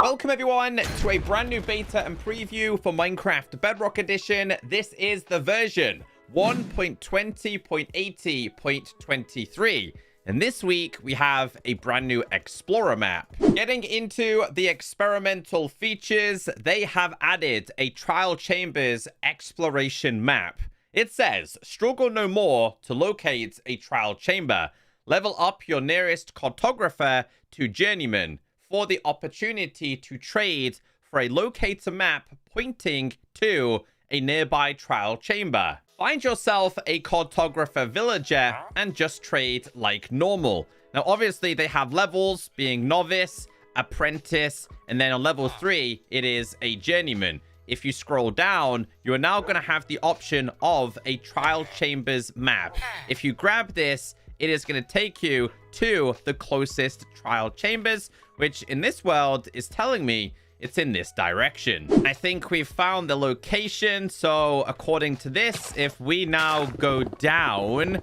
Welcome everyone to a brand new beta and preview for Minecraft Bedrock Edition. This is the version 1.20.80.23. And this week we have a brand new Explorer map. Getting into the experimental features, they have added a Trial Chambers exploration map. It says, struggle no more to locate a trial chamber. Level up your nearest cartographer to journeyman for the opportunity to trade for a locator map pointing to a nearby trial chamber. Find yourself a cartographer villager and just trade like normal. Now, obviously, they have levels being novice, apprentice, and then on level 3, it is a journeyman. If you scroll down, you are now going to have the option of a trial chambers map. If you grab this, it is going to take you to the closest trial chambers, which in this world is telling me it's in this direction. I think we've found the location. So according to this, if we now go down,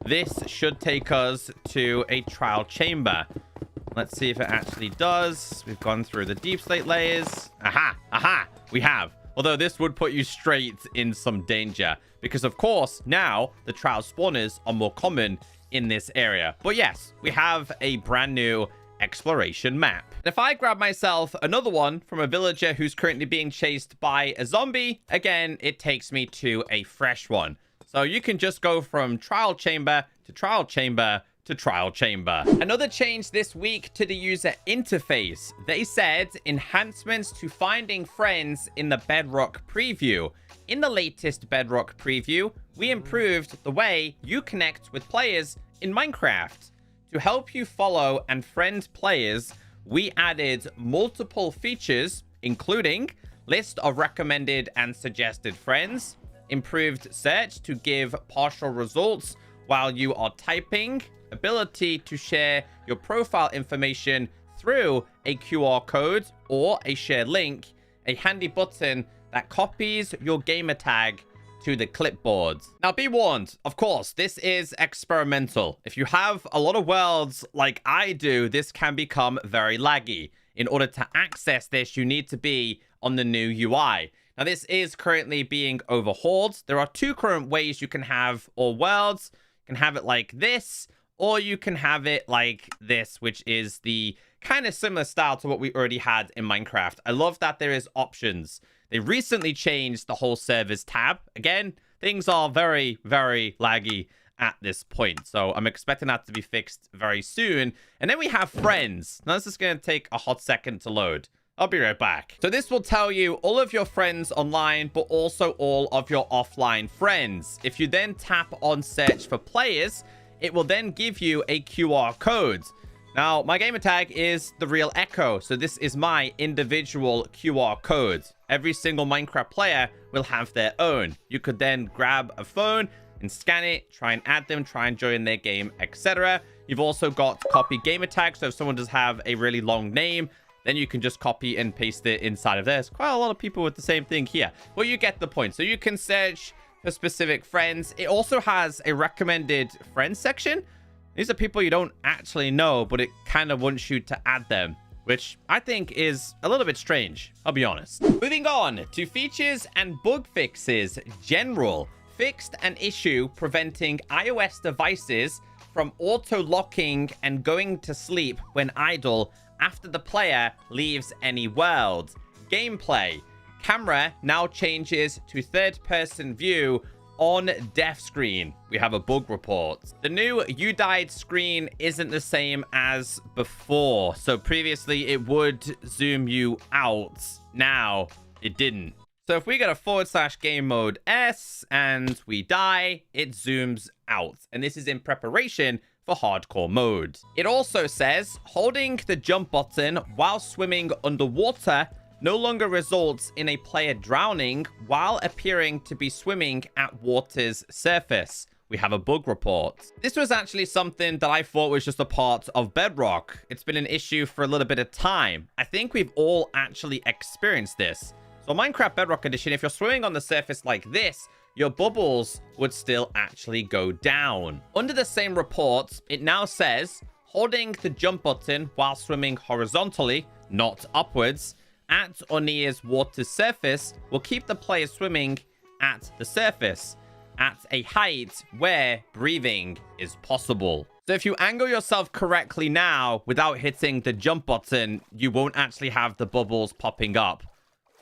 this should take us to a trial chamber. Let's see if it actually does. We've gone through the deep slate layers. Aha, we have. Although this would put you straight in some danger because, of course, now the trial spawners are more common in this area. But yes, we have a brand new exploration map. If I grab myself another one from a villager who's currently being chased by a zombie, again, it takes me to a fresh one. So you can just go from trial chamber to trial chamber to trial chamber. Another change this week to the user interface. They said enhancements to finding friends in the Bedrock preview. In the latest Bedrock preview, we improved the way you connect with players in Minecraft. To help you follow and friend players, we added multiple features, including list of recommended and suggested friends, improved search to give partial results while you are typing, ability to share your profile information through a QR code or a shared link, a handy button that copies your gamer tag to the clipboard. Now be warned, of course, this is experimental. If you have a lot of worlds like I do, this can become very laggy. In order to access this, you need to be on the new UI. Now this is currently being overhauled. There are two current ways you can have all worlds. You can have it like this, or you can have it like this, which is the kind of similar style to what we already had in Minecraft. I love that there is options. They recently changed the whole servers tab. Again, things are very, very laggy at this point. So I'm expecting that to be fixed very soon. And then we have friends. Now this is going to take a hot second to load. I'll be right back. So this will tell you all of your friends online, but also all of your offline friends. If you then tap on search for players, it will then give you a QR code. Now, my gamer tag is the real Echo, so this is my individual QR code. Every single Minecraft player will have their own. You could then grab a phone and scan it, try and add them, try and join their game, etc. You've also got copy gamer tag, so if someone does have a really long name, then you can just copy and paste it inside of there. There's quite a lot of people with the same thing here. Well, you get the point. So you can search for specific friends. It also has a recommended friends section. These are people you don't actually know, but it kind of wants you to add them, which I think is a little bit strange, I'll be honest. Moving on to features and bug fixes. General fixed an issue preventing iOS devices from auto-locking and going to sleep when idle after the player leaves any world. Gameplay. Camera now changes to third-person view on death screen. We have a bug report. The new you died screen isn't the same as before. So previously it would zoom you out. Now it didn't. So if we get a / game mode S and we die, it zooms out. And this is in preparation for hardcore mode. It also says holding the jump button while swimming underwater no longer results in a player drowning while appearing to be swimming at water's surface. We have a bug report. This was actually something that I thought was just a part of Bedrock. It's been an issue for a little bit of time. I think we've all actually experienced this. So Minecraft Bedrock Edition, if you're swimming on the surface like this, your bubbles would still actually go down. Under the same report, it now says holding the jump button while swimming horizontally not upwards, at or near water's surface will keep the player swimming at the surface at a height where breathing is possible. So if you angle yourself correctly now without hitting the jump button, you won't actually have the bubbles popping up.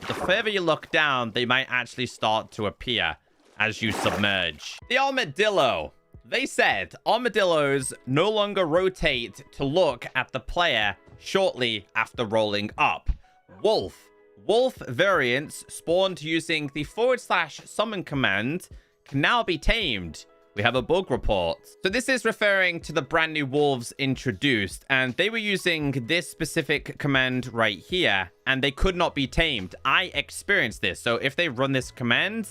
The further you look down, they might actually start to appear as you submerge. The armadillo. They said armadillos no longer rotate to look at the player shortly after rolling up. Wolf. Wolf variants spawned using the /summon command can now be tamed. We have a bug report. So this is referring to the brand new wolves introduced, and they were using this specific command right here, and they could not be tamed. I experienced this. So if they run this command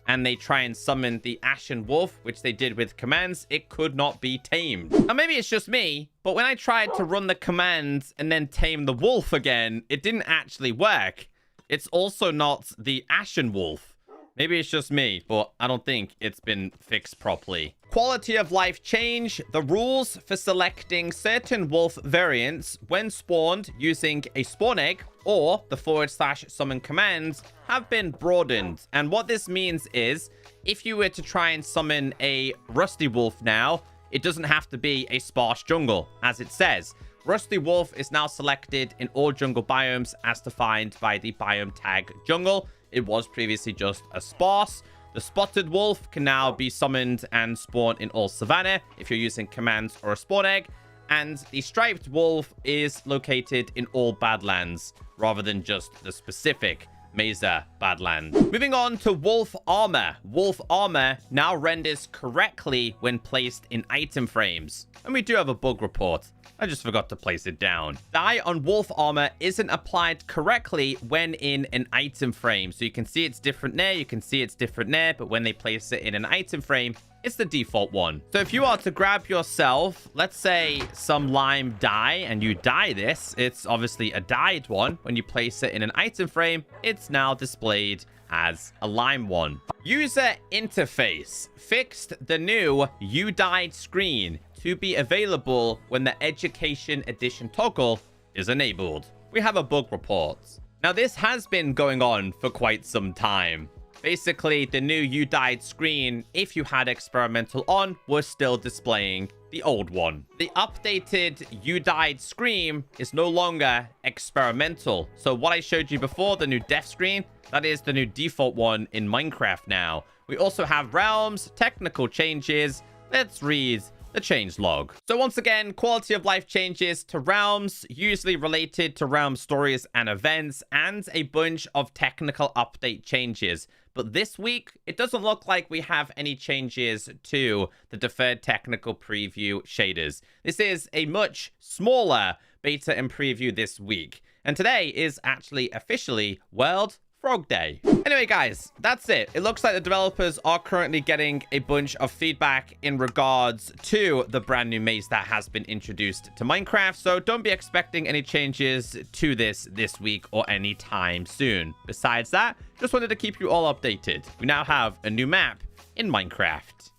and they try and summon the Ashen Wolf, which they did with commands, it could not be tamed. Now, maybe it's just me, but when I tried to run the command and then tame the wolf again, it didn't actually work. It's also not the Ashen Wolf. Maybe it's just me, but I don't think it's been fixed properly. Quality of life change. The rules for selecting certain wolf variants when spawned using a spawn egg or the /summon commands have been broadened. And what this means is if you were to try and summon a rusty wolf now, it doesn't have to be a sparse jungle, as it says. Rusty Wolf is now selected in all jungle biomes as defined by the biome tag jungle. It was previously just a sparse. The Spotted Wolf can now be summoned and spawned in all savanna if you're using commands or a spawn egg. And the Striped Wolf is located in all Badlands rather than just the specific Mesa Badlands. Moving on to Wolf Armor. Wolf Armor now renders correctly when placed in item frames. And we do have a bug report. I just forgot to place it down. Dye on Wolf Armor isn't applied correctly when in an item frame. So you can see it's different there, you can see it's different there, but when they place it in an item frame, it's the default one. So if you are to grab yourself, let's say some lime dye, and you dye this, it's obviously a dyed one. When you place it in an item frame, it's now displayed as a lime one. User interface fixed the new You Died screen to be available when the Education Edition toggle is enabled. We have a bug report. Now, this has been going on for quite some time. Basically, the new You Died screen, if you had experimental on, was still displaying the old one. The updated You Died screen is no longer experimental. So what I showed you before, the new death screen, that is the new default one in Minecraft now. We also have realms, technical changes. Let's read the change log. So once again, quality of life changes to realms, usually related to realm stories and events, and a bunch of technical update changes. But this week, it doesn't look like we have any changes to the deferred technical preview shaders. This is a much smaller beta and preview this week. And today is actually officially World Frog Day. Anyway, guys, that's it. It looks like the developers are currently getting a bunch of feedback in regards to the brand new maze that has been introduced to Minecraft. So don't be expecting any changes to this week or anytime soon. Besides that, just wanted to keep you all updated. We now have a new map in Minecraft.